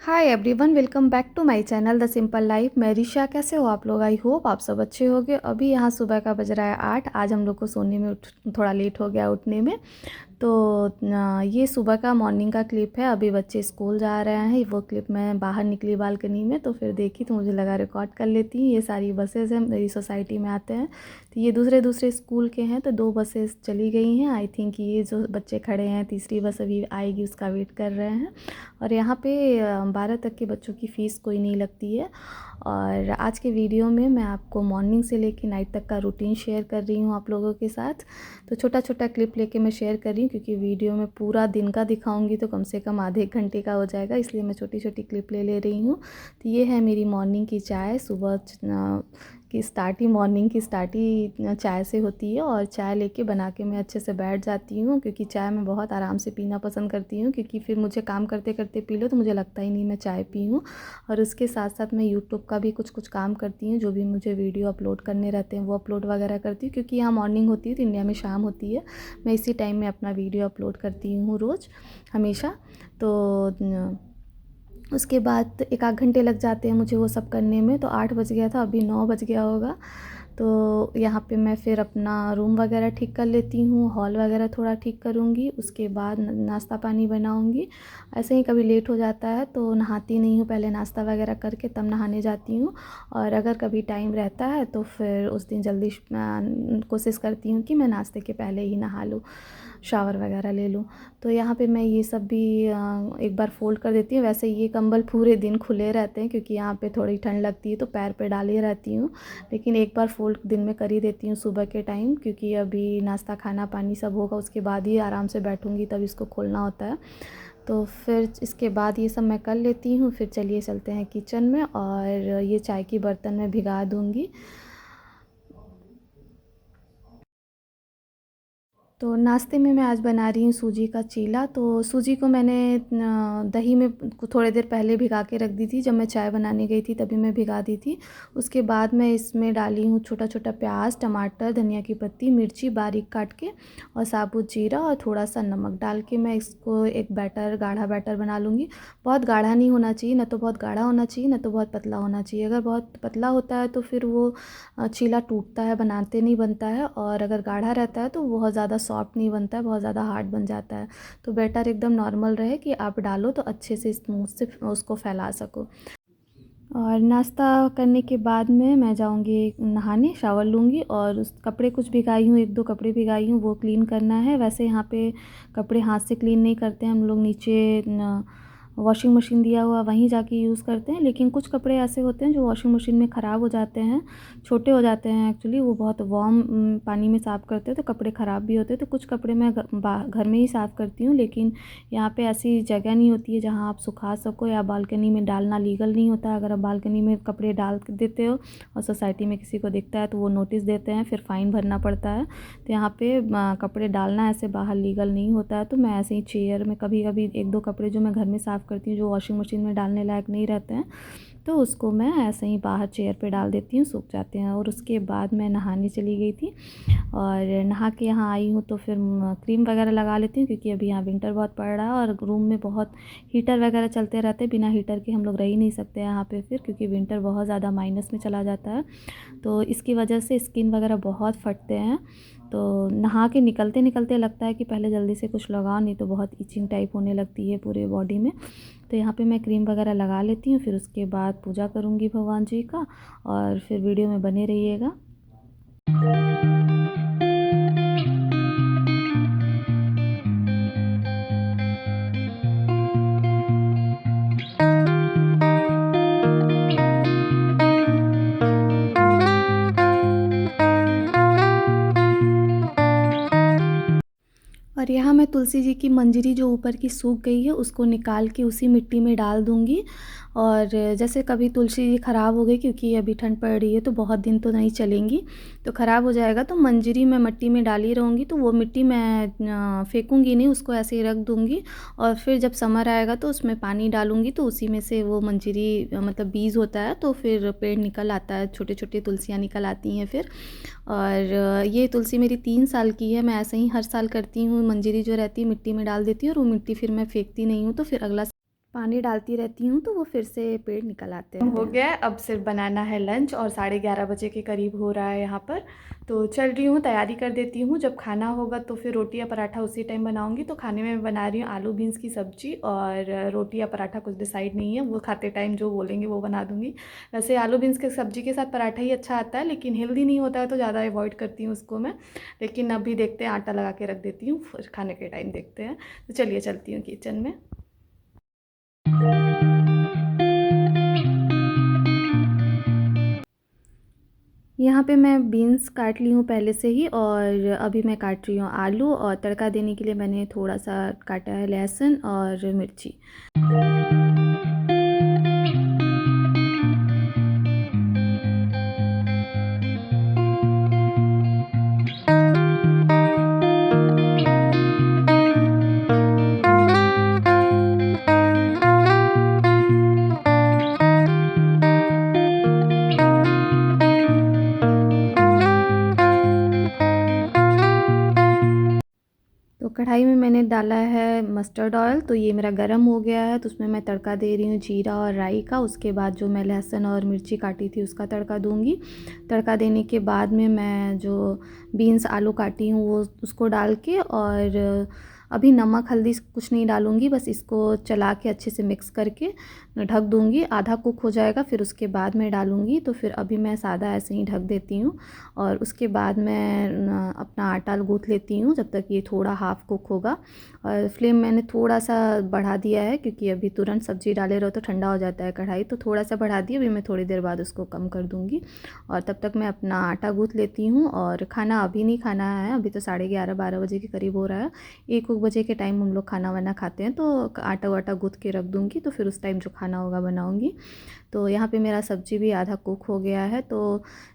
Hi everyone, welcome back to my channel the simple life. मैं ऋषा। कैसे हो आप लोग? आई होप आप सब अच्छे होंगे। अभी यहाँ सुबह का बज रहा है 8। आज हम लोग को सोने में थोड़ा लेट हो गया उठने में। तो ये सुबह का मॉर्निंग का क्लिप है। अभी बच्चे स्कूल जा रहे हैं। वो क्लिप मैं बाहर निकली बालकनी में तो फिर देखी तो मुझे लगा रिकॉर्ड कर लेती हूँ। ये सारी बसेस हैं, मेरी सोसाइटी में आते हैं। तो ये दूसरे दूसरे स्कूल के हैं। तो 2 बसेस चली गई हैं। आई थिंक ये जो बच्चे खड़े हैं तीसरी बस अभी आएगी, उसका वेट कर रहे हैं। और यहाँ पे 12 तक के बच्चों की फ़ीस कोई नहीं लगती है। और आज के वीडियो में मैं आपको मॉर्निंग से लेके नाइट तक का रूटीन शेयर कर रही हूँ आप लोगों के साथ। तो छोटा छोटा क्लिप लेके मैं शेयर कर रही हूँ, क्योंकि वीडियो में पूरा दिन का दिखाऊंगी तो कम से कम आधे 1 घंटे का हो जाएगा, इसलिए मैं छोटी छोटी क्लिप ले रही हूँ। तो ये है मेरी मॉर्निंग की चाय। सुबह की स्टार्ट ही मॉर्निंग की स्टार्ट ही चाय से होती है। और चाय लेके बना के मैं अच्छे से बैठ जाती हूँ, क्योंकि चाय मैं बहुत आराम से पीना पसंद करती हूँ, क्योंकि फिर मुझे काम करते करते पी लो तो मुझे लगता ही नहीं मैं चाय पी हूँ। और उसके साथ साथ मैं यूट्यूब का भी कुछ कुछ काम करती हूँ, जो भी मुझे वीडियो अपलोड करने रहते हैं वो अपलोड वगैरह करती हूँ, क्योंकि यहाँ मॉर्निंग होती है तो इंडिया में शाम होती है। मैं इसी टाइम में अपना वीडियो अपलोड करती हूँ रोज़, हमेशा। तो उसके बाद 1 आध घंटे लग जाते हैं मुझे वो सब करने में। तो 8 बज गया था, अभी 9 बज गया होगा। तो यहाँ पे मैं फिर अपना रूम वगैरह ठीक कर लेती हूँ, हॉल वगैरह थोड़ा ठीक करूँगी। उसके बाद नाश्ता पानी बनाऊँगी। ऐसे ही कभी लेट हो जाता है तो नहाती नहीं हूँ, पहले नाश्ता वगैरह करके तब नहाने जाती हूँ। और अगर कभी टाइम रहता है तो फिर उस दिन जल्दी कोशिश करती हूँ कि मैं नाश्ते के पहले ही नहा लूँ, शावर वगैरह ले लूँ। तो यहाँ पे मैं ये सब भी एक बार फ़ोल्ड कर देती हूँ। वैसे ये कंबल पूरे दिन खुले रहते हैं, क्योंकि यहाँ पे थोड़ी ठंड लगती है तो पैर पे डाले रहती हूँ, लेकिन एक बार फ़ोल्ड दिन में कर ही देती हूँ सुबह के टाइम, क्योंकि अभी नाश्ता खाना पानी सब होगा उसके बाद ही आराम से बैठूँगी, तब इसको खोलना होता है। तो फिर इसके बाद ये सब मैं कर लेती हूँ। फिर चलिए चलते हैं किचन में, और ये चाय की बर्तन मैं भिगा दूँगी। तो नाश्ते में मैं आज बना रही हूँ सूजी का चीला। तो सूजी को मैंने दही में थोड़ी देर पहले भिगा के रख दी थी। जब मैं चाय बनाने गई थी तभी मैं भिगा दी थी। उसके बाद मैं इसमें डाली हूँ छोटा छोटा प्याज, टमाटर, धनिया की पत्ती, मिर्ची बारीक काट के, और साबुत जीरा और थोड़ा सा नमक डाल के मैं इसको एक बैटर, गाढ़ा बैटर बना लूँगी। बहुत गाढ़ा नहीं होना चाहिए, ना तो बहुत गाढ़ा होना चाहिए, ना तो बहुत पतला होना चाहिए। अगर बहुत पतला होता है तो फिर वो चीला टूटता है, बनाते नहीं बनता है। और अगर गाढ़ा रहता है तो बहुत ज़्यादा सॉफ्ट नहीं बनता है, बहुत ज़्यादा हार्ड बन जाता है। तो बेटर एकदम नॉर्मल रहे कि आप डालो तो अच्छे से स्मूथ से उसको फैला सको। और नाश्ता करने के बाद में मैं जाऊंगी नहाने, शावर लूँगी। और उस कपड़े कुछ भिगाई हूँ, 1-2 कपड़े भिगाई हूँ, वो क्लीन करना है। वैसे यहाँ पे कपड़े हाथ से क्लीन नहीं करते हैं हम लोग, नीचे वॉशिंग मशीन दिया हुआ वहीं जाके यूज़ करते हैं। लेकिन कुछ कपड़े ऐसे होते हैं जो वॉशिंग मशीन में ख़राब हो जाते हैं, छोटे हो जाते हैं एक्चुअली, वो बहुत वार्म पानी में साफ़ करते हैं तो कपड़े ख़राब भी होते हैं। तो कुछ कपड़े मैं घर में ही साफ़ करती हूँ, लेकिन यहाँ पे ऐसी जगह नहीं होती है जहाँ आप सुखा सको, या बालकनी में डालना लीगल नहीं होता। अगर आप बालकनी में कपड़े डाल देते हो और सोसाइटी में किसी को दिखता है तो वो नोटिस देते हैं, फिर फ़ाइन भरना पड़ता है। तो यहाँ पे कपड़े डालना ऐसे बाहर लीगल नहीं होता है। तो मैं ऐसे ही चेयर में कभी कभी 1-2 कपड़े जो मैं घर में साफ़ करती हूँ, जो वॉशिंग मशीन में डालने लायक नहीं रहते हैं, तो उसको मैं ऐसे ही बाहर चेयर पे डाल देती हूँ, सूख जाते हैं। और उसके बाद मैं नहाने चली गई थी, और नहा के यहाँ आई हूँ तो फिर क्रीम वगैरह लगा लेती हूँ, क्योंकि अभी यहाँ विंटर बहुत पड़ रहा है और रूम में बहुत हीटर वगैरह चलते रहते हैं। बिना हीटर के हम लोग रह ही नहीं सकते यहाँ पे फिर, क्योंकि विंटर बहुत ज़्यादा माइनस में चला जाता है। तो इसकी वजह से स्किन वगैरह बहुत फटते हैं। तो नहा के निकलते निकलते लगता है कि पहले जल्दी से कुछ लगाओ, नहीं तो बहुत इचिंग टाइप होने लगती है पूरे बॉडी में। तो यहाँ पे मैं क्रीम वगैरह लगा लेती हूँ, फिर उसके बाद पूजा करूँगी भगवान जी का। और फिर वीडियो में बने रहिएगा। और यहाँ मैं तुलसी जी की मंजरी जो ऊपर की सूख गई है उसको निकाल के उसी मिट्टी में डाल दूँगी। और जैसे कभी तुलसी जी ख़राब हो गई, क्योंकि अभी ठंड पड़ रही है तो बहुत दिन तो नहीं चलेंगी, तो ख़राब हो जाएगा, तो मंजरी मैं मिट्टी में डाली रहूँगी। तो वो मिट्टी मैं फेंकूँगी नहीं, उसको ऐसे ही रख दूँगी। और फिर जब समर आएगा तो उसमें पानी डालूँगी, तो उसी में से वो मंजरी मतलब बीज होता है, तो फिर पेड़ निकल आता है, छोटे छोटे तुलसियाँ निकल आती हैं फिर। और ये तुलसी मेरी 3 साल की है। मैं ऐसे ही हर साल करती हूँ, मंजरी जो रहती है मिट्टी में डाल देती हूँ, और वो मिट्टी फिर मैं फेंकती नहीं हूँ। तो फिर अगला पानी डालती रहती हूँ तो वो फिर से पेड़ निकल आते हैं। हो गया है, अब सिर्फ बनाना है लंच और 11:30 बजे के करीब हो रहा है यहाँ पर। तो चल रही हूँ, तैयारी कर देती हूँ, जब खाना होगा तो फिर रोटी या पराठा उसी टाइम बनाऊँगी। तो खाने में मैं बना रही हूँ आलू बीन्स की सब्ज़ी और रोटी या पराठा कुछ डिसाइड नहीं है, वो खाते टाइम जो बोलेंगे वो बना दूँगी। वैसे आलू बीन्स की सब्ज़ी के साथ पराठा ही अच्छा आता है, लेकिन हेल्दी नहीं होता है तो ज़्यादा अवॉइड करती हूँ उसको मैं। लेकिन अभी देखते हैं, आटा लगा के रख देती हूँ, फिर खाने के टाइम देखते हैं। तो चलिए चलती हूँ किचन में। यहाँ पे मैं बीन्स काट ली हूँ पहले से ही और अभी मैं काट रही हूँ आलू, और तड़का देने के लिए मैंने थोड़ा सा काटा है लहसुन और मिर्ची। तो कढ़ाई में मैंने डाला है मस्टर्ड ऑयल, तो ये मेरा गरम हो गया है। तो उसमें मैं तड़का दे रही हूँ जीरा और राई का। उसके बाद जो मैं लहसुन और मिर्ची काटी थी उसका तड़का दूँगी। तड़का देने के बाद में मैं जो बीन्स आलू काटी हूँ वो उसको डाल के, और अभी नमक हल्दी कुछ नहीं डालूँगी, बस इसको चला के अच्छे से मिक्स करके ढक दूँगी। आधा कुक हो जाएगा फिर उसके बाद मैं डालूँगी। तो फिर अभी मैं सादा ऐसे ही ढक देती हूँ, और उसके बाद मैं अपना आटा गूँथ लेती हूँ जब तक ये थोड़ा हाफ़ कुक होगा। और फ्लेम मैंने थोड़ा सा बढ़ा दिया है, क्योंकि अभी तुरंत सब्ज़ी डाले रहो तो ठंडा हो जाता है कढ़ाई, तो थोड़ा सा बढ़ा दिया। अभी मैं थोड़ी देर बाद उसको कम कर दूँगी, और तब तक मैं अपना आटा गूँथ लेती हूँ। और खाना अभी नहीं खाना है, अभी तो 11:30-12 बजे के करीब हो रहा है। 1 बजे के टाइम हम लोग खाना वाना खाते हैं, तो आटा वाटा गूँथ के रख दूँगी, तो फिर उस टाइम जो खाना होगा बनाऊँगी। तो यहाँ पे मेरा सब्ज़ी भी आधा कुक हो गया है। तो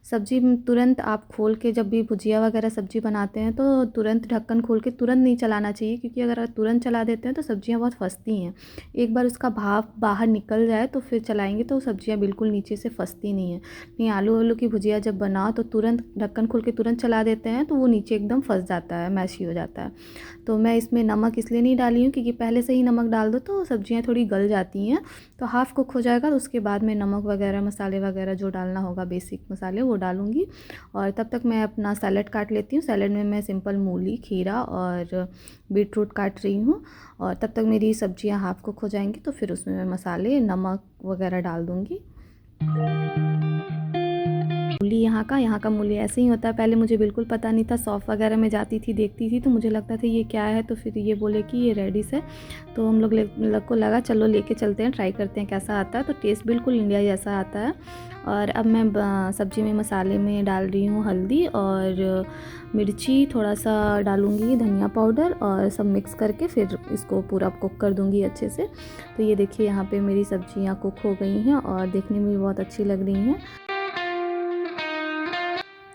सब्ज़ी तुरंत आप खोल के, जब भी भुजिया वगैरह सब्ज़ी बनाते हैं तो तुरंत ढक्कन खोल के तुरंत नहीं चलाना चाहिए, क्योंकि अगर तुरंत चला देते हैं तो सब्ज़ियाँ बहुत फंसती हैं। एक बार उसका भाप बाहर निकल जाए तो फिर चलाएँगे तो सब्ज़ियाँ बिल्कुल नीचे से फंसती नहीं हैं। नहीं, आलू वालू की भुजिया जब बनाओ तो तुरंत ढक्कन खोल के तुरंत चला देते हैं तो वो नीचे एकदम फंस जाता है, मैशी हो जाता है। तो मैं इसमें नमक इसलिए नहीं डाली हूँ क्योंकि पहले से ही नमक डाल दो तो सब्ज़ियाँ थोड़ी गल जाती हैं। तो हाफ़ कुक हो जाएगा तो उसके बाद में नमक वगैरह मसाले वगैरह जो डालना होगा, बेसिक मसाले, वो डालूँगी। और तब तक मैं अपना सैलेड काट लेती हूँ। सैलेड में मैं सिंपल मूली, खीरा और बीटरूट काट रही हूँ। और तब तक मेरी सब्ज़ियाँ हाफ़ कुक हो जाएंगी तो फिर उसमें मैं मसाले, नमक वगैरह डाल दूँगी। मूली यहाँ का मूली ऐसे ही होता है। पहले मुझे बिल्कुल पता नहीं था, शॉप वगैरह में जाती थी, देखती थी तो मुझे लगता था ये क्या है, तो फिर ये बोले कि ये रेडिश है। तो हम लोग को लगा चलो लेके चलते हैं, ट्राई करते हैं कैसा आता है। तो टेस्ट बिल्कुल इंडिया जैसा आता है। और अब मैं सब्ज़ी में मसाले में डाल रही हूँ हल्दी और मिर्ची, थोड़ा सा डालूँगी धनिया पाउडर, और सब मिक्स करके फिर इसको पूरा कुक कर दूँगी अच्छे से। तो ये देखिए यहाँ पे मेरी सब्ज़ियाँ कुक हो गई हैं और देखने में भी बहुत अच्छी लग रही हैं।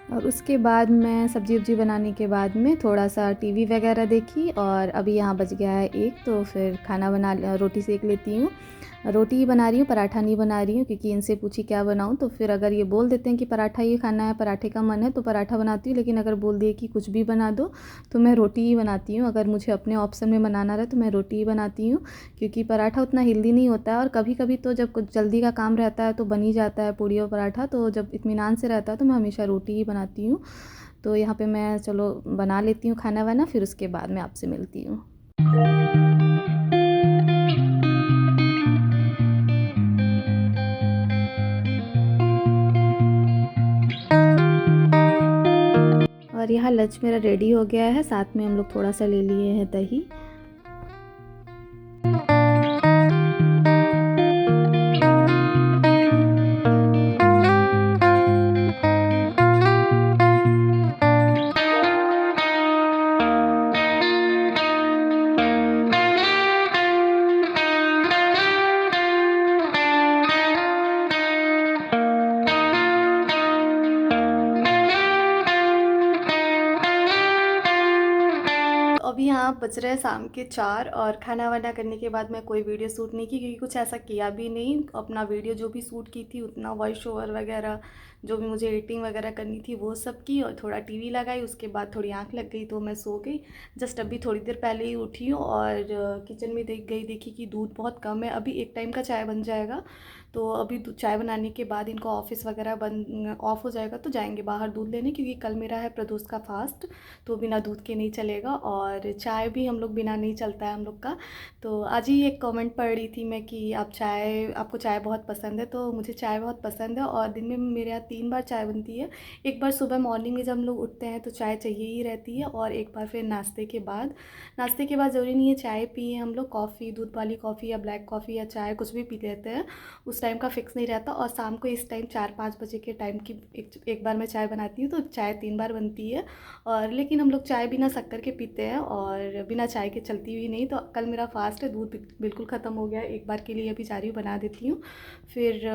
और उसके बाद मैं सब्ज़ी वब्ज़ी बनाने के बाद में थोड़ा सा टीवी वगैरह देखी, और अभी यहाँ बज गया है 1, तो फिर खाना रोटी सेक लेती हूँ। रोटी ही बना रही हूँ, पराठा नहीं बना रही हूँ, क्योंकि इनसे पूछी क्या बनाऊँ, तो फिर अगर ये बोल देते हैं कि पराठा ही खाना है, पराठे का मन है, तो पराठा बनाती हूँ। लेकिन अगर बोल दिए कि कुछ भी बना दो तो मैं रोटी ही बनाती हूँ। अगर मुझे अपने ऑप्शन में बनाना रहे तो मैं रोटी ही बनाती हूँ, क्योंकि पराठा उतना हेल्दी नहीं होता है। और कभी कभी तो जब कुछ जल्दी का काम रहता है तो बन ही जाता है पूड़ी और पराठा, तो जब इत्मीनान से रहता है तो मैं हमेशा रोटी ही बनाती हूँ। तो यहाँ पे मैं चलो बना लेती हूँ खाना वाना, फिर उसके बाद मैं आपसे मिलती हूँ। और यहाँ लंच मेरा रेडी हो गया है, साथ में हम लोग थोड़ा सा ले लिए हैं दही। अभी यहाँ यहाँ बज रहे हैं शाम के 4 और खाना वाना करने के बाद मैं कोई वीडियो शूट नहीं की, क्योंकि कुछ ऐसा किया भी नहीं। अपना वीडियो जो भी शूट की थी उतना वॉइस ओवर वगैरह जो भी मुझे एडिटिंग वगैरह करनी थी वो सब की, और थोड़ा टीवी लगाई। उसके बाद थोड़ी आंख लग गई तो मैं सो गई। जस्ट अभी थोड़ी देर पहले ही उठी हूँ और किचन में देखी कि दूध बहुत कम है। अभी एक टाइम का चाय बन जाएगा, तो अभी चाय बनाने के बाद इनको ऑफिस वगैरह बंद ऑफ हो जाएगा तो जाएंगे बाहर दूध लेने, क्योंकि कल मेरा है प्रदोष का फास्ट, तो बिना दूध के नहीं चलेगा। और चाय भी हम लोग बिना नहीं चलता है हम लोग का। तो आज ही एक कमेंट पढ़ रही थी मैं कि आपको चाय बहुत पसंद है। तो मुझे चाय बहुत पसंद है और दिन में मेरे यहाँ 3 बार चाय बनती है। एक बार सुबह मॉर्निंग में जब हम लोग उठते हैं तो चाय चाहिए ही रहती है, और एक बार फिर नाश्ते के बाद। नाश्ते के बाद ज़रूरी नहीं है चाय पिए हम लोग, कॉफ़ी, दूध वाली कॉफ़ी या ब्लैक कॉफ़ी या चाय कुछ भी पी लेते हैं। उस टाइम का फिक्स नहीं रहता। और शाम को इस टाइम 4-5 बजे के टाइम की एक बार मैं चाय बनाती हूँ, तो चाय 3 बार बनती है। और लेकिन हम लोग चाय बिना शक्कर के पीते हैं और बिना चाय के चलती हुई नहीं। तो कल मेरा फास्ट है, दूध बिल्कुल ख़त्म हो गया। एक बार के लिए अभी जा रही हूँ, बना देती हूँ, फिर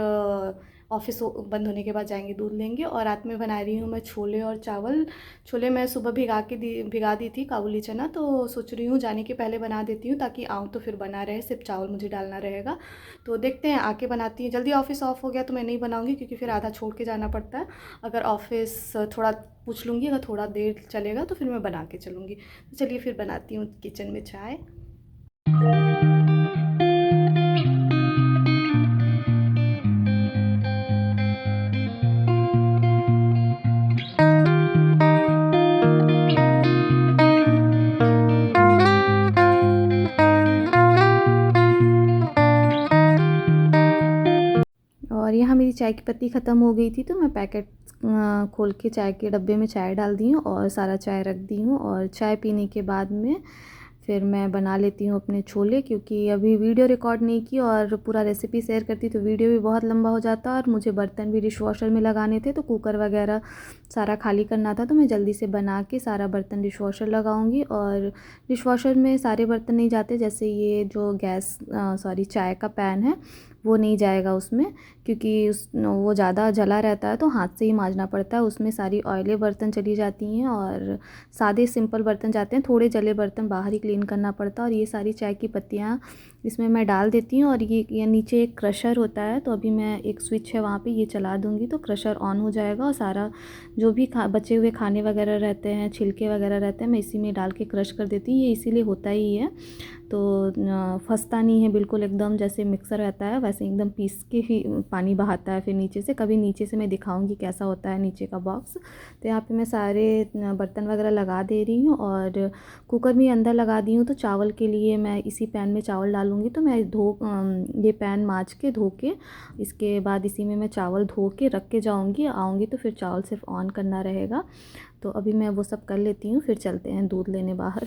ऑफिस बंद होने के बाद जाएंगे दूध लेंगे। और रात में बना रही हूँ मैं छोले और चावल। छोले मैं सुबह भिगा दी थी काबुली चना, तो सोच रही हूँ जाने के पहले बना देती हूँ ताकि आऊँ तो फिर बना रहे, सिर्फ चावल मुझे डालना रहेगा। तो देखते हैं आके बनाती हूँ। जल्दी ऑफिस ऑफ हो गया तो मैं नहीं बनाऊँगी, क्योंकि फिर आधा छोड़ के जाना पड़ता है। अगर ऑफिस थोड़ा पूछ लूँगी, अगर थोड़ा देर चलेगा तो फिर मैं बना के चलूँगी। तो चलिए फिर बनाती हूँ किचन में चाय। और यहाँ मेरी चाय की पत्ती ख़त्म हो गई थी, तो मैं पैकेट खोल के चाय के डब्बे में चाय डाल दी हूँ और सारा चाय रख दी हूँ। और चाय पीने के बाद में फिर मैं बना लेती हूँ अपने छोले, क्योंकि अभी वीडियो रिकॉर्ड नहीं की और पूरा रेसिपी शेयर करती तो वीडियो भी बहुत लंबा हो जाता, और मुझे बर्तन भी डिश वॉशर में लगाने थे, तो कुकर वगैरह सारा खाली करना था। तो मैं जल्दी से बना के सारा बर्तन डिश वॉशर लगाऊंगी। और डिश वॉशर में सारे बर्तन नहीं जाते, जैसे ये जो चाय का पैन है वो नहीं जाएगा उसमें, क्योंकि वो ज़्यादा जला रहता है तो हाथ से ही मांजना पड़ता है। उसमें सारी ऑयली बर्तन चली जाती हैं और सादे सिंपल बर्तन जाते हैं, थोड़े जले बर्तन बाहर ही क्लीन करना पड़ता है। और ये सारी चाय की पत्तियाँ इसमें मैं डाल देती हूँ। और ये नीचे एक क्रशर होता है, तो अभी मैं एक स्विच है वहाँ पे ये चला दूँगी तो क्रशर ऑन हो जाएगा, और सारा जो भी बचे हुए खाने वगैरह रहते हैं, छिलके वगैरह रहते हैं, मैं इसी में डाल के क्रश कर देती हूँ। ये इसीलिए होता ही है, तो फंसता नहीं है बिल्कुल, एकदम जैसे मिक्सर रहता है वैसे एकदम पीस के ही पानी बहाता है फिर नीचे से। कभी नीचे से मैं दिखाऊंगी कैसा होता है नीचे का बॉक्स। तो यहाँ पे मैं सारे बर्तन वगैरह लगा दे रही हूँ और कुकर भी अंदर लगा दी हूँ। तो चावल के लिए मैं इसी पैन में चावल डालूँगी, तो मैं ये पैन माँज के धो के इसके बाद इसी में मैं चावल धो के रख के आऊँगी तो फिर चावल सिर्फ ऑन करना रहेगा। तो अभी मैं वो सब कर लेती हूँ, फिर चलते हैं दूध लेने बाहर।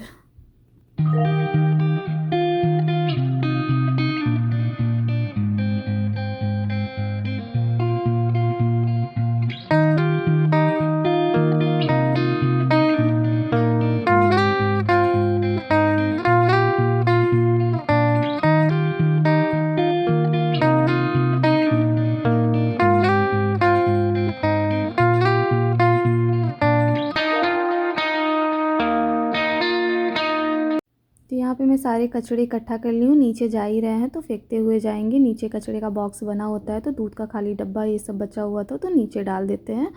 तो यहाँ पे मैं सारे कचड़े इकट्ठा कर ली हूँ। नीचे जा ही रहे हैं तो फेंकते हुए जाएंगे। नीचे कचड़े का बॉक्स बना होता है, तो दूध का खाली डब्बा ये सब बचा हुआ था तो नीचे डाल देते हैं।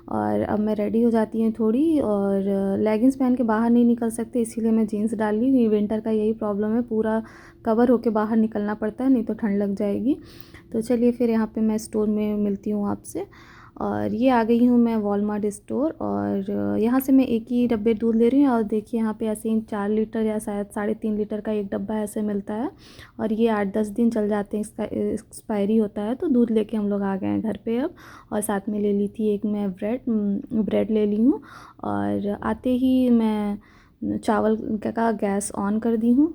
और अब मैं रेडी हो जाती हूँ थोड़ी, और लेगिंग्स पहन के बाहर नहीं निकल सकते, इसीलिए मैं जीन्स डाल ली। ये विंटर का यही प्रॉब्लम है, पूरा कवर होके बाहर निकलना पड़ता है, नहीं तो ठंड लग जाएगी। तो चलिए फिर यहाँ पर मैं स्टोर में मिलती हूँ आपसे। और ये आ गई हूँ मैं वॉलमार्ट स्टोर, और यहाँ से मैं एक ही डब्बे दूध ले रही हूँ। और देखिए यहाँ पे ऐसे ही 4 लीटर या शायद 3.5 लीटर का एक डब्बा ऐसे मिलता है, और ये 8-10 दिन चल जाते हैं, इसका एक्सपायरी होता है। तो दूध लेके हम लोग आ गए हैं घर पे अब। और साथ में ले ली थी एक मैं ब्रेड ले ली हूँ, और आते ही मैं चावल का गैस ऑन कर दी हूँ।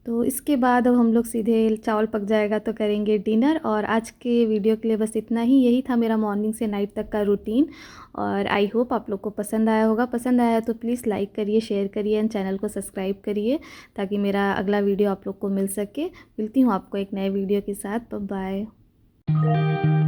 तो इसके बाद अब हम लोग सीधे चावल पक जाएगा तो करेंगे डिनर। और आज के वीडियो के लिए बस इतना ही, यही था मेरा मॉर्निंग से नाइट तक का रूटीन। और आई होप आप लोग को पसंद आया होगा। पसंद आया तो प्लीज़ लाइक करिए, शेयर करिए एंड चैनल को सब्सक्राइब करिए, ताकि मेरा अगला वीडियो आप लोग को मिल सके। मिलती हूँ आपको एक नए वीडियो के साथ। Bye bye.